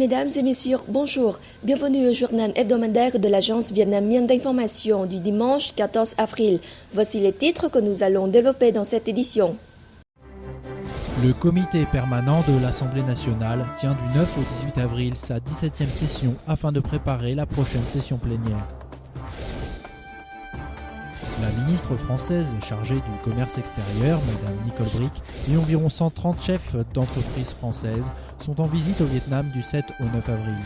Mesdames et messieurs, bonjour. Bienvenue au journal hebdomadaire de l'agence vietnamienne d'information du dimanche 14 avril. Voici les titres que nous allons développer dans cette édition. Le comité permanent de l'Assemblée nationale tient du 9 au 18 avril sa 17e session afin de préparer la prochaine session plénière. La ministre française chargée du commerce extérieur, Mme Nicole Bricq, et environ 130 chefs d'entreprises françaises sont en visite au Vietnam du 7 au 9 avril.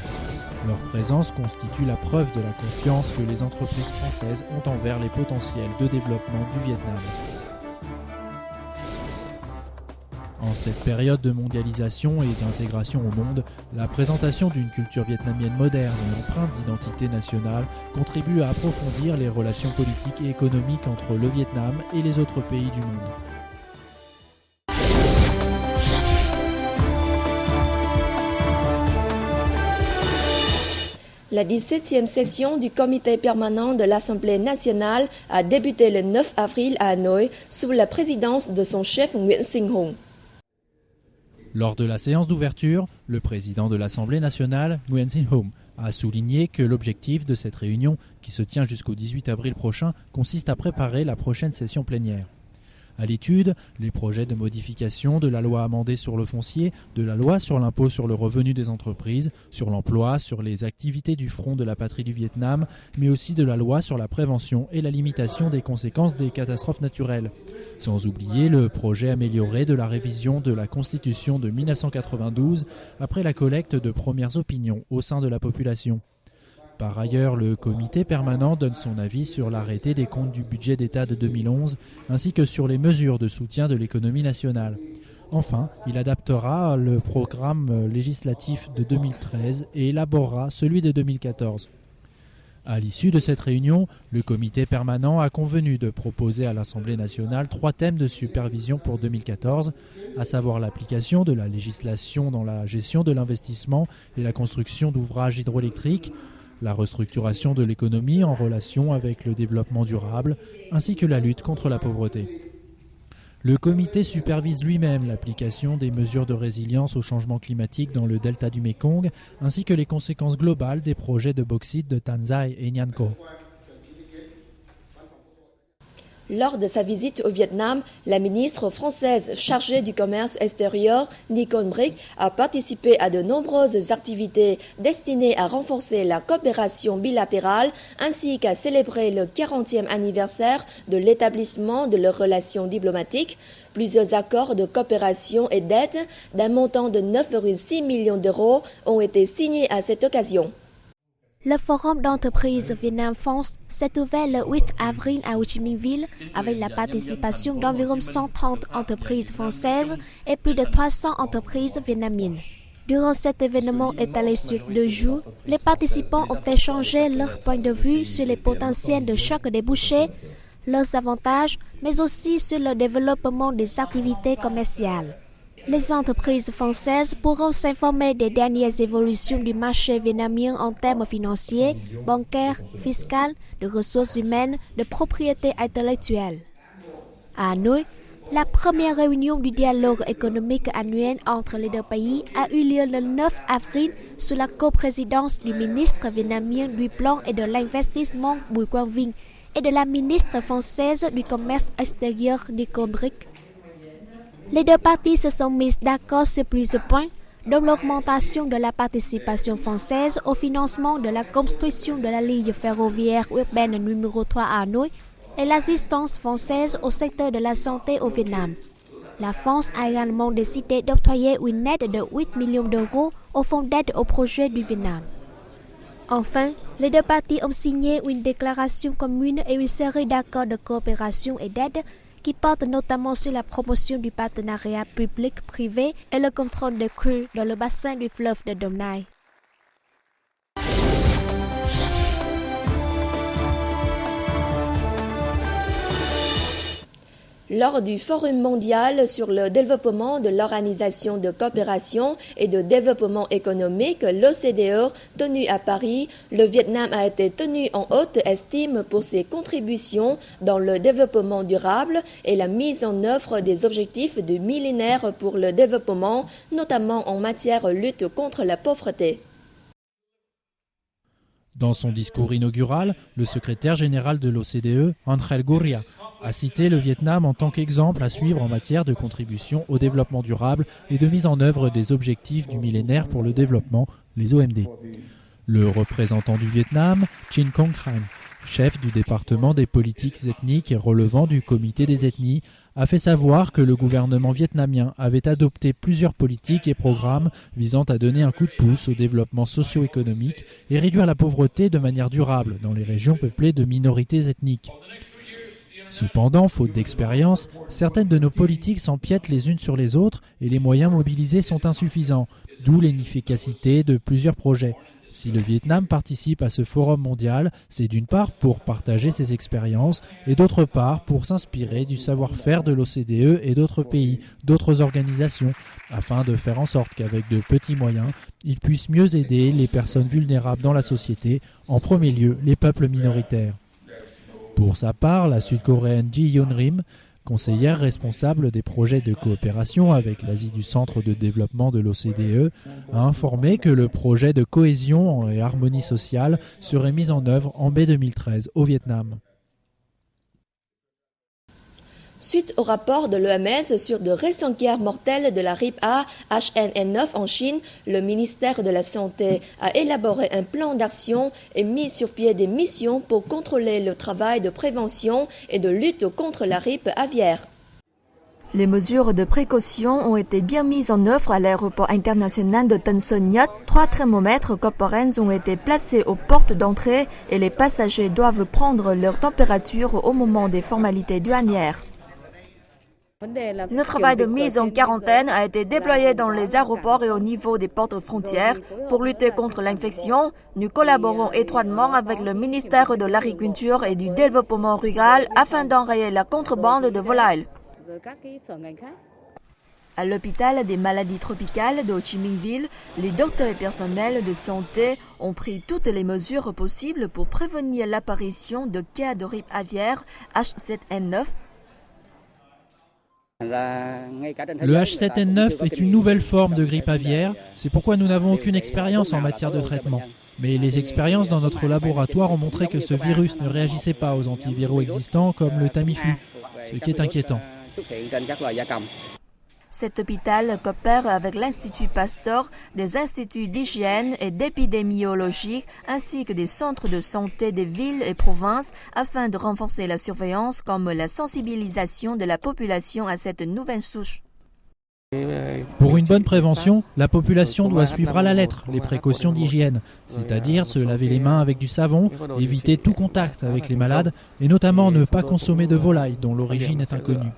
Leur présence constitue la preuve de la confiance que les entreprises françaises ont envers les potentiels de développement du Vietnam. En cette période de mondialisation et d'intégration au monde, la présentation d'une culture vietnamienne moderne et empreinte d'identité nationale contribue à approfondir les relations politiques et économiques entre le Vietnam et les autres pays du monde. La 17e session du comité permanent de l'Assemblée nationale a débuté le 9 avril à Hanoï sous la présidence de son chef Nguyễn Sinh Hùng. Lors de la séance d'ouverture, le président de l'Assemblée nationale, Nguyễn Sinh Hùng, a souligné que l'objectif de cette réunion, qui se tient jusqu'au 18 avril prochain, consiste à préparer la prochaine session plénière. À l'étude, les projets de modification de la loi amendée sur le foncier, de la loi sur l'impôt sur le revenu des entreprises, sur l'emploi, sur les activités du Front de la patrie du Vietnam, mais aussi de la loi sur la prévention et la limitation des conséquences des catastrophes naturelles. Sans oublier le projet amélioré de la révision de la Constitution de 1992 après la collecte de premières opinions au sein de la population. Par ailleurs, le comité permanent donne son avis sur l'arrêté des comptes du budget d'État de 2011 ainsi que sur les mesures de soutien de l'économie nationale. Enfin, il adaptera le programme législatif de 2013 et élaborera celui de 2014. À l'issue de cette réunion, le comité permanent a convenu de proposer à l'Assemblée nationale 3 thèmes de supervision pour 2014, à savoir l'application de la législation dans la gestion de l'investissement et la construction d'ouvrages hydroélectriques, la restructuration de l'économie en relation avec le développement durable, ainsi que la lutte contre la pauvreté. Le comité supervise lui-même l'application des mesures de résilience au changement climatique dans le delta du Mekong, ainsi que les conséquences globales des projets de bauxite de Tan Giai et Nhan Co. Lors de sa visite au Vietnam, la ministre française chargée du commerce extérieur, Nicole Bricq, a participé à de nombreuses activités destinées à renforcer la coopération bilatérale ainsi qu'à célébrer le 40e anniversaire de l'établissement de leurs relations diplomatiques. Plusieurs accords de coopération et d'aide d'un montant de 9,6 millions d'euros ont été signés à cette occasion. Le forum d'entreprise Vietnam-France s'est ouvert le 8 avril à Ho Chi Minh Ville avec la participation d'environ 130 entreprises françaises et plus de 300 entreprises vietnamiennes. Durant cet événement étalé sur 2 jours, les participants ont échangé leurs points de vue sur les potentiels de chaque débouché, leurs avantages, mais aussi sur le développement des activités commerciales. Les entreprises françaises pourront s'informer des dernières évolutions du marché vietnamien en termes financiers, bancaires, fiscaux, de ressources humaines, de propriété intellectuelle. À Hanoï, la première réunion du dialogue économique annuel entre les deux pays a eu lieu le 9 avril sous la coprésidence du ministre vietnamien du Plan et de l'Investissement Bùi Quang Vinh et de la ministre française du Commerce extérieur Nicole Bricq. Les deux parties se sont mises d'accord sur plusieurs points, dont l'augmentation de la participation française au financement de la construction de la ligne ferroviaire urbaine numéro 3 à Hanoï et l'assistance française au secteur de la santé au Vietnam. La France a également décidé d'octroyer une aide de 8 millions d'euros au Fonds d'aide au projet du Vietnam. Enfin, les deux parties ont signé une déclaration commune et une série d'accords de coopération et d'aide qui porte notamment sur la promotion du partenariat public-privé et le contrôle des crues dans le bassin du fleuve de Dong Nai. Lors du Forum mondial sur le développement de l'Organisation de coopération et de développement économique, l'OCDE, tenu à Paris, le Vietnam a été tenu en haute estime pour ses contributions dans le développement durable et la mise en œuvre des objectifs du millénaire pour le développement, notamment en matière de lutte contre la pauvreté. Dans son discours inaugural, le secrétaire général de l'OCDE, Angel Gurria, a cité le Vietnam en tant qu'exemple à suivre en matière de contribution au développement durable et de mise en œuvre des objectifs du millénaire pour le développement, les OMD. Le représentant du Vietnam, Chin Cong Khanh, chef du département des politiques ethniques et relevant du comité des ethnies, a fait savoir que le gouvernement vietnamien avait adopté plusieurs politiques et programmes visant à donner un coup de pouce au développement socio-économique et réduire la pauvreté de manière durable dans les régions peuplées de minorités ethniques. Cependant, faute d'expérience, certaines de nos politiques s'empiètent les unes sur les autres et les moyens mobilisés sont insuffisants, d'où l'inefficacité de plusieurs projets. Si le Vietnam participe à ce forum mondial, c'est d'une part pour partager ses expériences et d'autre part pour s'inspirer du savoir-faire de l'OCDE et d'autres pays, d'autres organisations, afin de faire en sorte qu'avec de petits moyens, ils puissent mieux aider les personnes vulnérables dans la société, en premier lieu les peuples minoritaires. Pour sa part, la Sud-Coréenne Ji Yoon-rim, conseillère responsable des projets de coopération avec l'Asie du Centre de développement de l'OCDE, a informé que le projet de cohésion et harmonie sociale serait mis en œuvre en mai 2013 au Vietnam. Suite au rapport de l'OMS sur de récents cas mortels de la grippe A H1N9 en Chine, le ministère de la Santé a élaboré un plan d'action et mis sur pied des missions pour contrôler le travail de prévention et de lutte contre la grippe aviaire. Les mesures de précaution ont été bien mises en œuvre à l'aéroport international de Tan Son Nhut. 3 thermomètres corporels ont été placés aux portes d'entrée et les passagers doivent prendre leur température au moment des formalités douanières. Le travail de mise en quarantaine a été déployé dans les aéroports et au niveau des portes frontières. Pour lutter contre l'infection, nous collaborons étroitement avec le ministère de l'Agriculture et du Développement rural afin d'enrayer la contrebande de volailles. À l'hôpital des maladies tropicales de Ho Chi Minh Ville, les docteurs et personnels de santé ont pris toutes les mesures possibles pour prévenir l'apparition de cas de grippe aviaire H7N9. Le H7N9 est une nouvelle forme de grippe aviaire, c'est pourquoi nous n'avons aucune expérience en matière de traitement. Mais les expériences dans notre laboratoire ont montré que ce virus ne réagissait pas aux antiviraux existants comme le Tamiflu, ce qui est inquiétant. Cet hôpital coopère avec l'Institut Pasteur, des instituts d'hygiène et d'épidémiologie, ainsi que des centres de santé des villes et provinces, afin de renforcer la surveillance comme la sensibilisation de la population à cette nouvelle souche. Pour une bonne prévention, la population doit suivre à la lettre les précautions d'hygiène, c'est-à-dire se laver les mains avec du savon, éviter tout contact avec les malades et notamment ne pas consommer de volaille dont l'origine est inconnue.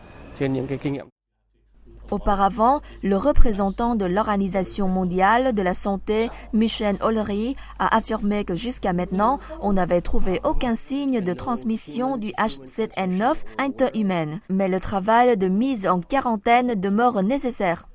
Auparavant, le représentant de l'Organisation mondiale de la santé, Michel Ollery, a affirmé que jusqu'à maintenant, on n'avait trouvé aucun signe de transmission du H7N9 interhumaine. Mais le travail de mise en quarantaine demeure nécessaire.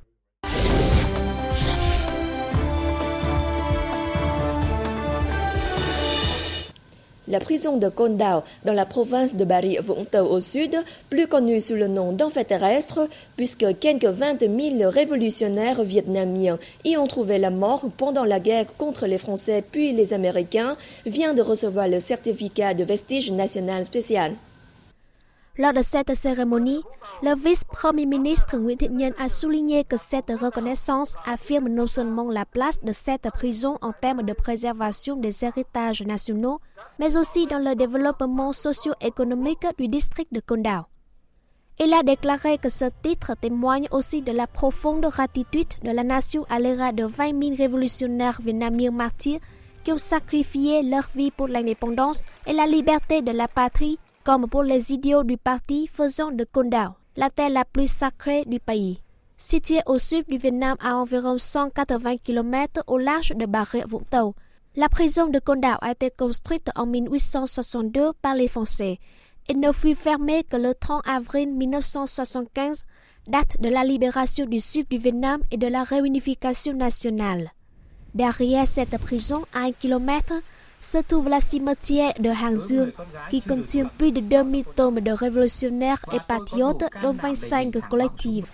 La prison de Con Dao, dans la province de Bà Rịa Vũng Tàu au sud, plus connue sous le nom d'enfer terrestre, puisque quelques 20 000 révolutionnaires vietnamiens y ont trouvé la mort pendant la guerre contre les Français puis les Américains, vient de recevoir le certificat de vestige national spécial. Lors de cette cérémonie, le vice-premier ministre Nguyễn Thiện Nhân a souligné que cette reconnaissance affirme non seulement la place de cette prison en termes de préservation des héritages nationaux, mais aussi dans le développement socio-économique du district de Con Dao. Il a déclaré que ce titre témoigne aussi de la profonde gratitude de la nation à l'égard de 20 000 révolutionnaires vietnamiens martyrs qui ont sacrifié leur vie pour l'indépendance et la liberté de la patrie, comme pour les idiots du parti faisant de Con Dao la terre la plus sacrée du pays. Située au sud du Vietnam à environ 180 km au large de Bà Rịa Vũng Tàu, la prison de Con Dao a été construite en 1862 par les Français. Il ne fut fermé que le 30 avril 1975, date de la libération du sud du Vietnam et de la réunification nationale. Derrière cette prison, à 1 kilomètre, se trouve la cimetière de Hàng Dương, qui contient plus de 2000 tombes de révolutionnaires et patriotes, dont 25 collectives.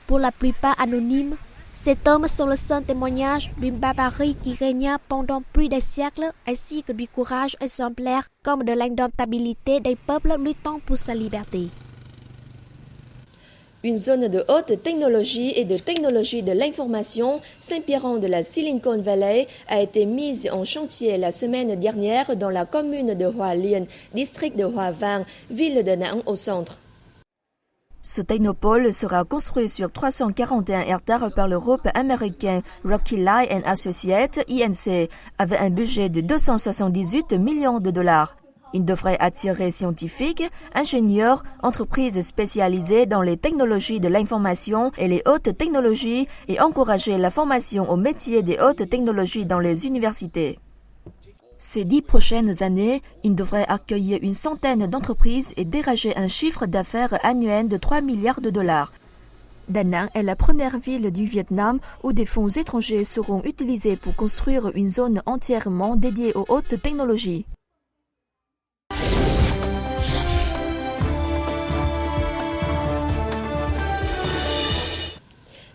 Pour la plupart anonymes, ces tombes sont le seul témoignage d'une barbarie qui régna pendant plus de siècles, ainsi que du courage exemplaire comme de l'indomptabilité des peuples luttant pour sa liberté. Une zone de haute technologie et de technologie de l'information s'inspirant de la Silicon Valley a été mise en chantier la semaine dernière dans la commune de Hoa Liên, district de Hoa Vang, ville de Nang au centre. Ce technopôle sera construit sur 341 hectares par le groupe américain Rocky Lie & Associates, INC, avec un budget de 278 millions de dollars. Il devrait attirer scientifiques, ingénieurs, entreprises spécialisées dans les technologies de l'information et les hautes technologies et encourager la formation aux métiers des hautes technologies dans les universités. Ces 10 prochaines années, il devrait accueillir une centaine d'entreprises et dégager un chiffre d'affaires annuel de 3 milliards de dollars. Da Nang est la première ville du Vietnam où des fonds étrangers seront utilisés pour construire une zone entièrement dédiée aux hautes technologies.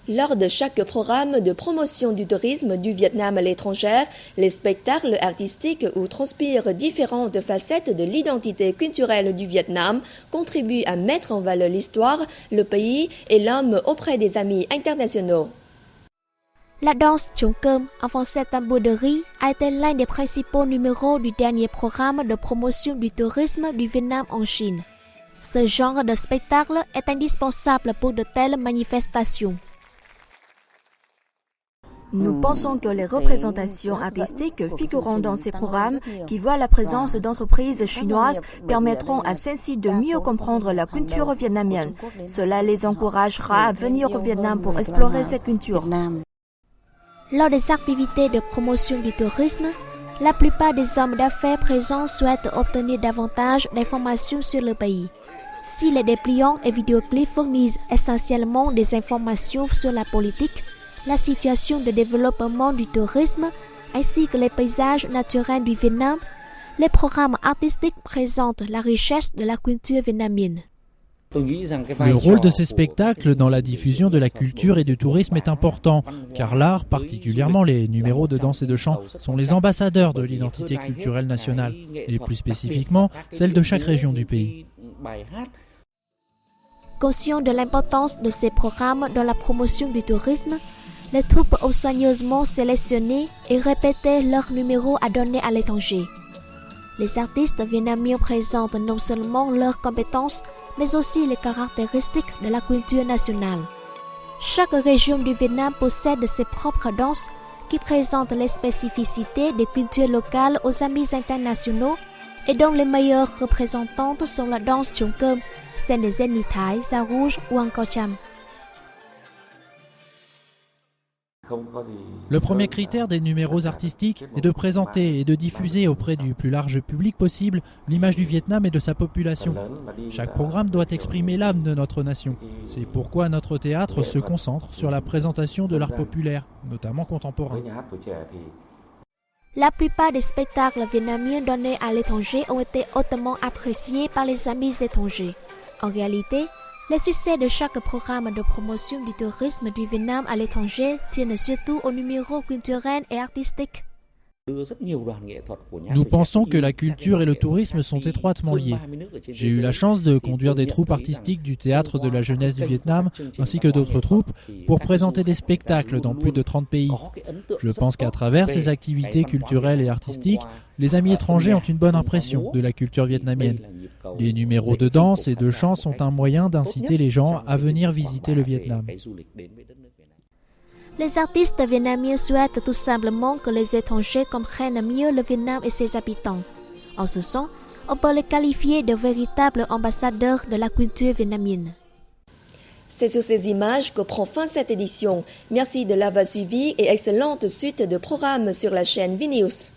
Lors de chaque programme de promotion du tourisme du Vietnam à l'étranger, les spectacles artistiques où transpirent différentes facettes de l'identité culturelle du Vietnam contribuent à mettre en valeur l'histoire, le pays et l'homme auprès des amis internationaux. La danse Trống Cơm, en français tambour de riz, a été l'un des principaux numéros du dernier programme de promotion du tourisme du Vietnam en Chine. Ce genre de spectacle est indispensable pour de telles manifestations. Nous pensons que les représentations artistiques figurant dans ces programmes, qui voient la présence d'entreprises chinoises, permettront à celles-ci de mieux comprendre la culture vietnamienne. Cela les encouragera à venir au Vietnam pour explorer cette culture. Lors des activités de promotion du tourisme, la plupart des hommes d'affaires présents souhaitent obtenir davantage d'informations sur le pays. Si les dépliants et vidéoclips fournissent essentiellement des informations sur la politique, la situation de développement du tourisme, ainsi que les paysages naturels du Vietnam, les programmes artistiques présentent la richesse de la culture vietnamienne. Le rôle de ces spectacles dans la diffusion de la culture et du tourisme est important, car l'art, particulièrement les numéros de danse et de chant, sont les ambassadeurs de l'identité culturelle nationale, et plus spécifiquement celle de chaque région du pays. Conscient de l'importance de ces programmes dans la promotion du tourisme, les troupes ont soigneusement sélectionné et répété leurs numéros à donner à l'étranger. Les artistes vietnamiens présentent non seulement leurs compétences, mais aussi les caractéristiques de la culture nationale. Chaque région du Vietnam possède ses propres danses qui présentent les spécificités des cultures locales aux amis internationaux et dont les meilleures représentantes sont la danse Trống Cơm, celle des ethnies Thái, Dao Rouge ou encore Cham. Le premier critère des numéros artistiques est de présenter et de diffuser auprès du plus large public possible l'image du Vietnam et de sa population. Chaque programme doit exprimer l'âme de notre nation. C'est pourquoi notre théâtre se concentre sur la présentation de l'art populaire, notamment contemporain. La plupart des spectacles vietnamiens donnés à l'étranger ont été hautement appréciés par les amis étrangers. En réalité, les succès de chaque programme de promotion du tourisme du Vietnam à l'étranger tiennent surtout aux numéros culturels et artistiques. Nous pensons que la culture et le tourisme sont étroitement liés. J'ai eu la chance de conduire des troupes artistiques du théâtre de la jeunesse du Vietnam, ainsi que d'autres troupes, pour présenter des spectacles dans plus de 30 pays. Je pense qu'à travers ces activités culturelles et artistiques, les amis étrangers ont une bonne impression de la culture vietnamienne. Les numéros de danse et de chant sont un moyen d'inciter les gens à venir visiter le Vietnam. Les artistes vietnamiens souhaitent tout simplement que les étrangers comprennent mieux le Vietnam et ses habitants. En ce sens, on peut les qualifier de véritables ambassadeurs de la culture vietnamienne. C'est sur ces images que prend fin cette édition. Merci de l'avoir suivi et excellente suite de programmes sur la chaîne VNews.